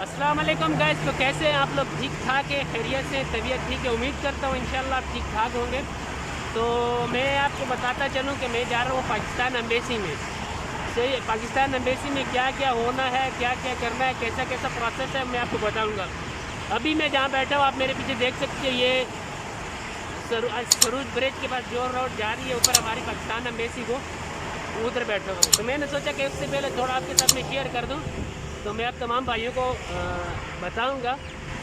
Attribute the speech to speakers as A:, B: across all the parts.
A: अस्सलाम वालेकुम गाइस। तो कैसे हैं आप लोग? ठीक ठाक है, खैरियत से, तबीयत ठीक है। उम्मीद करता हूँ इंशाल्लाह आप ठीक ठाक होंगे। तो मैं आपको बताता चलूँ कि मैं जा रहा हूँ पाकिस्तान एम्बेसी में। सही है, पाकिस्तान एम्बेसी में क्या क्या होना है, क्या क्या करना है, कैसा कैसा प्रोसेस है, मैं आपको बताऊँगा। अभी मैं जहाँ बैठा हूँ आप मेरे पीछे देख सकते हैं, ये सरूज ब्रिज के पास जो रोड जा रही है ऊपर हमारी पाकिस्तान एम्बेसी को, उधर बैठा हुआ हूँ। तो मैंने सोचा कि उससे पहले थोड़ा आपके साथ में शेयर कर दूँ। तो मैं आप तमाम भाइयों को बताऊंगा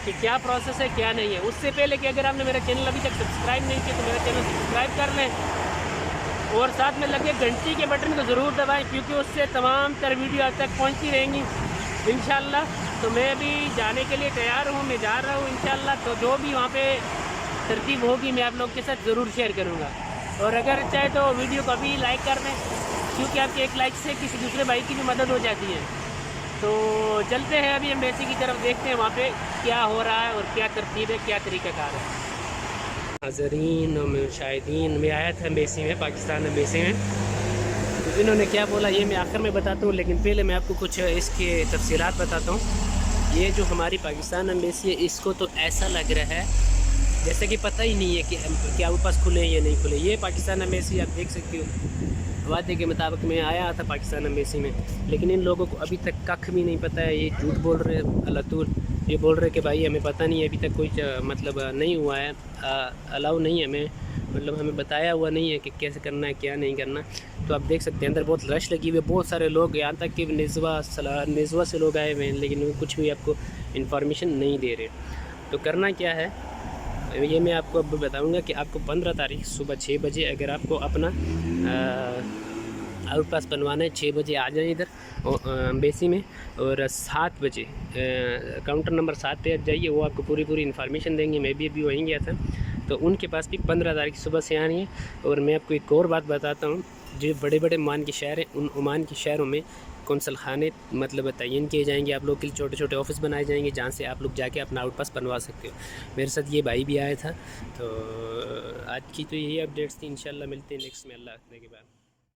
A: कि क्या प्रोसेस है, क्या नहीं है। उससे पहले कि अगर आपने मेरा चैनल अभी तक सब्सक्राइब नहीं किया तो मेरा चैनल सब्सक्राइब कर लें और साथ में लगे घंटी के बटन को ज़रूर दबाएं, क्योंकि उससे तमाम तर वीडियो आप तक पहुंचती रहेंगी इंशाल्लाह। तो मैं अभी जाने के लिए तैयार हूँ, मैं जा रहा हूँ इंशाल्लाह। तो जो भी वहाँ पे तरतीब होगी मैं आप लोग के साथ ज़रूर शेयर करूँगा। और अगर चाहे तो वीडियो को अभी लाइक कर दें, क्योंकि आपके एक लाइक से किसी दूसरे भाई की भी मदद हो जाती है। तो चलते हैं अभी एम्बेसी की तरफ, देखते हैं वहाँ पे क्या हो रहा है और क्या तरतीब है, क्या तरीक़ाकार है। हाज़रीन और मुशाहिदीन, मैं आया था एम्बेसी में, पाकिस्तान एम्बेसी में। तो इन्होंने क्या बोला ये मैं आखिर में बताता हूँ, लेकिन पहले मैं आपको कुछ इसके तफसीलात बताता हूँ। ये जो हमारी पाकिस्तान एम्बेसी है, इसको तो ऐसा लग रहा है जैसे कि पता ही नहीं है कि क्या वो पास खुले या नहीं खुले। ये पाकिस्तान एम्बेसी आप देख सकते हो। वादे के मुताबिक मैं आया था पाकिस्तान एम्बेसी में, लेकिन इन लोगों को अभी तक कख भी नहीं पता है। ये झूठ बोल रहे हैं अल्लाह, ये बोल रहे कि भाई हमें पता नहीं है, अभी तक कोई मतलब नहीं हुआ है, अलाउ नहीं है हमें, मतलब हमें बताया हुआ नहीं है कि कैसे करना है, क्या नहीं करना। तो आप देख सकते हैं अंदर बहुत रश लगी हुई है, बहुत सारे लोग, यहाँ तक कि निज़वा से लोग आए हुए हैं, लेकिन वो कुछ भी आपको इन्फॉर्मेशन नहीं दे रहे। तो करना क्या है ये मैं आपको अब बताऊंगा कि आपको 15 तारीख सुबह 6 बजे अगर आपको अपना आउट पास बनवाना है, 6 बजे आ जाएं इधर एम्बेसी में। और 7 बजे काउंटर नंबर 7 पे जाइए, वो आपको पूरी इन्फॉर्मेशन देंगे। मैं भी अभी वहीं गया था, तो उनके पास भी 15 तारीख सुबह से आनी है। और मैं आपको एक और बात बताता हूँ, जो बड़े बड़े ओमान के शहर हैं, उन ओमान के शहरों में कौंसल खाने मतलब तयन किए जाएंगे, आप लोग के लिए छोटे छोटे ऑफिस बनाए जाएंगे, जहाँ से आप लोग जाके अपना आउट पास बनवा सकते हो। मेरे साथ ये भाई भी आया था। तो आज की तो यही अपडेट्स थी, इंशाल्लाह मिलते हैं नेक्स्ट में, अल्लाह के बाद।